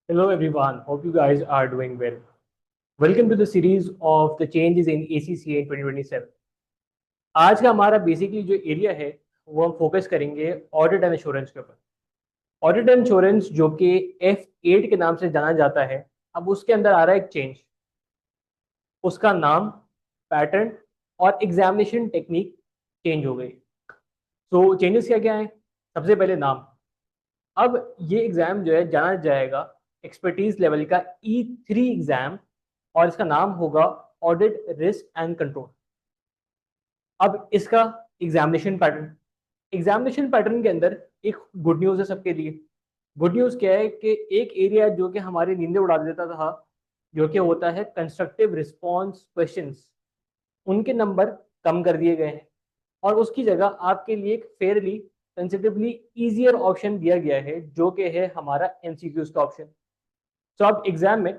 Hello everyone, hope you guys are doing well. Welcome to the series of the changes in ACCA in 2027. आज का हमारा basically जो area है वो हम फोकस करेंगे ऑडिट एंड एश्योरेंस के ऊपर। ऑडिट एंड एश्योरेंस जो कि F8 के नाम से जाना जाता है, अब उसके अंदर आ रहा है एक चेंज। उसका नाम, पैटर्न और एग्जामिनेशन टेक्निक चेंज हो गई। सो चेंजेस क्या क्या हैं? सबसे पहले नाम। अब ये एग्जाम जो है जाना जाएगा एक्सपर्टीज लेवल का E3 एग्जाम, और इसका नाम होगा ऑडिट रिस्क एंड कंट्रोल। अब इसका एग्जामिनेशन पैटर्न के अंदर एक गुड न्यूज़ है सबके लिए। गुड न्यूज़ क्या है कि एक एरिया जो कि हमारी नींदें उड़ा देता था, जो कि होता है कंस्ट्रक्टिव रिस्पॉन्स क्वेश्चंस, उनके नंबर कम कर दिए गए हैं और उसकी जगह आपके लिए एक फेयरली कंसिडरेबली ईजियर ऑप्शन दिया गया है, जो कि है हमारा एमसीक्यूज का ऑप्शन। तो अब एग्जाम में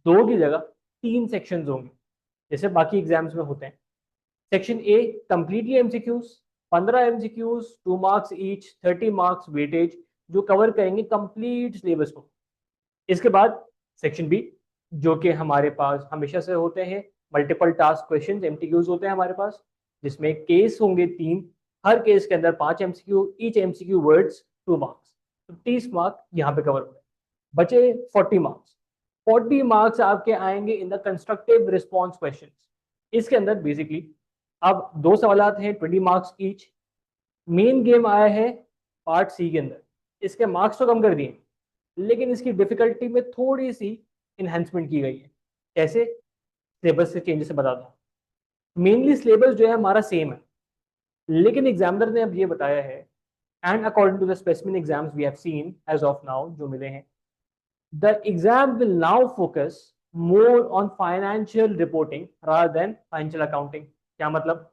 दो की जगह तीन सेक्शंस होंगे, जैसे बाकी एग्जाम्स में होते हैं। Section A completely MCQs, 15 MCQs, 2 marks each, 30 marks weightage, जो कवर करेंगे कंप्लीट सिलेबस को। इसके बाद सेक्शन बी, जो कि हमारे पास हमेशा से होते हैं मल्टीपल टास्क क्वेश्चन, एमसीक्यूज होते हैं हमारे पास, जिसमें केस होंगे 3, हर केस के अंदर 5 MCQ, each MCQ words 2 marks, तो 30 मार्क यहाँ पे कवर हो गए। बचे 40 मार्क्स। 40 मार्क्स आपके आएंगे in the constructive response question. इसके अंदर बेसिकली अब दो सवालात हैं, 20 मार्क्स ईच। मेन गेम आया है पार्ट सी के अंदर। इसके मार्क्स तो कम कर दिए, लेकिन इसकी डिफिकल्टी में थोड़ी सी इन्हेंसमेंट की गई है। कैसे? सिलेबस के चेंजेस से बताता हूँ। मेनली सिलेबस जो है हमारा सेम है, लेकिन एग्जामिनर ने अब ये बताया है, and according to the specific exams we have seen as of now जो मिले हैं, the exam will now focus more on financial reporting rather than financial accounting। क्या मतलब?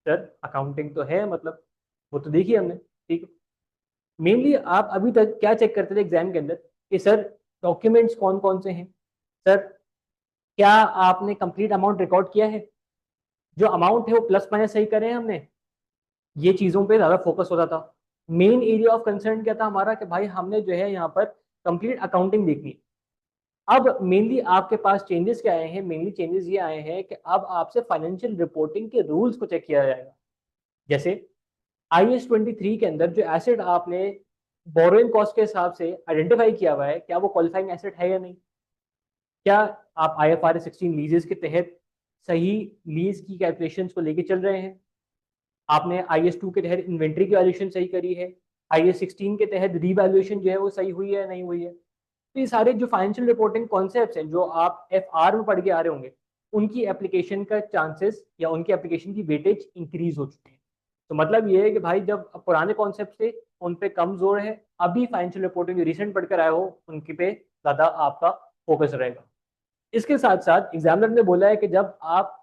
सर अकाउंटिंग तो है, मतलब वो तो देखिए हमने, ठीक है। मेनली आप अभी तक क्या चेक करते थे एग्जाम के अंदर कि सर डॉक्यूमेंट्स कौन कौन से हैं, सर क्या आपने कंप्लीट अमाउंट रिकॉर्ड किया है, जो अमाउंट है वो प्लस माइनस सही करे हैं हमने, ये चीज़ों पे ज़्यादा फोकस होता था। मेन एरिया ऑफ कंसर्न क्या था हमारा कि भाई हमने जो है यहाँ पर कंप्लीट अकाउंटिंग देखनी है। अब मेनली आपके पास चेंजेस क्या आए हैं? मेनली चेंजेस ये आए हैं कि अब आपसे फाइनेंशियल रिपोर्टिंग के रूल्स को चेक किया जाएगा। जैसे IS 23 के अंदर जो एसेट आपने बोरोइंग कॉस्ट के हिसाब से आइडेंटिफाई किया हुआ है, क्या वो क्वालिफाइंग एसेट है या नहीं? क्या आप IFRS 16 लीजेस के तहत सही लीज की कैलकुलेशंस को लेके चल रहे हैं? आपने IS 2 के तहत इन्वेंट्री की वैल्यूएशन सही करी है? IS 16 के तहत रीवैल्यूएशन जो है वो सही हुई है या नहीं हुई है? तो ये सारे जो फाइनेंशियल रिपोर्टिंग कॉन्सेप्ट्स हैं जो आप FR में पढ़ के आ रहे होंगे, उनकी एप्लीकेशन का चांसेस या उनकी एप्लीकेशन की वेटेज इंक्रीज हो चुकी है। तो मतलब ये है कि भाई जब पुराने कॉन्सेप्ट थे उन पे कम जोर है, अभी फाइनेंशियल रिपोर्टिंग जो रिसेंट पढ़कर आए हो उनके पे ज़्यादा आपका फोकस रहेगा। इसके साथ साथ एग्जामिनर ने बोला है कि जब आप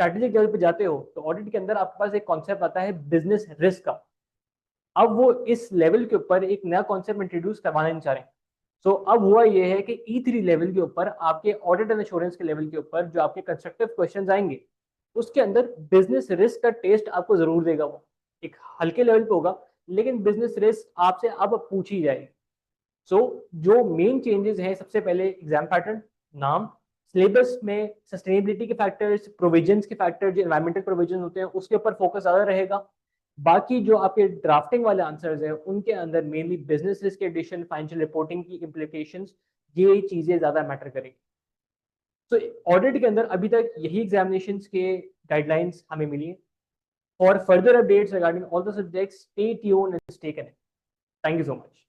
स्ट्रैटेजिक लेवल पे जाते हो तो ऑडिट के अंदर आपके पास एक कॉन्सेप्ट आता है बिजनेस रिस्क का। अब वो इस लेवल के ऊपर एक नया कॉन्सेप्ट इंट्रोड्यूस करवाना नहीं चाह रहे। सो अब हुआ ये है कि E3 लेवल के ऊपर, आपके ऑडिट एंड एश्योरेंस के लेवल के ऊपर जो आपके कंस्ट्रक्टिव क्वेश्चंस आएंगे, उसके अंदर बिजनेस रिस्क का टेस्ट आपको जरूर देगा। वो एक हल्के लेवल पे होगा, लेकिन बिजनेस रिस्क आपसे अब पूछी जाएगी। सो जो मेन चेंजेस हैं, सबसे पहले एग्जाम पैटर्न, नाम, सिलेबस में सस्टेनेबिलिटी के फैक्टर्स, प्रोविजंस के फैक्टर, जो एनवायरमेंटल प्रोविजन होते हैं उसके ऊपर फोकस ज़्यादा रहेगा। बाकी जो आपके ड्राफ्टिंग वाले आंसर्स हैं उनके अंदर mainly business risk addition, financial reporting की इम्प्लीकेशंस, ये चीज़ें ज़्यादा मैटर करेंगी। तो ऑडिट के अंदर अभी तक यही एग्जामिनेशन के गाइडलाइंस हमें मिली हैं। For further updates regarding all the subjects, stay tuned and stay connected. Thank you so much.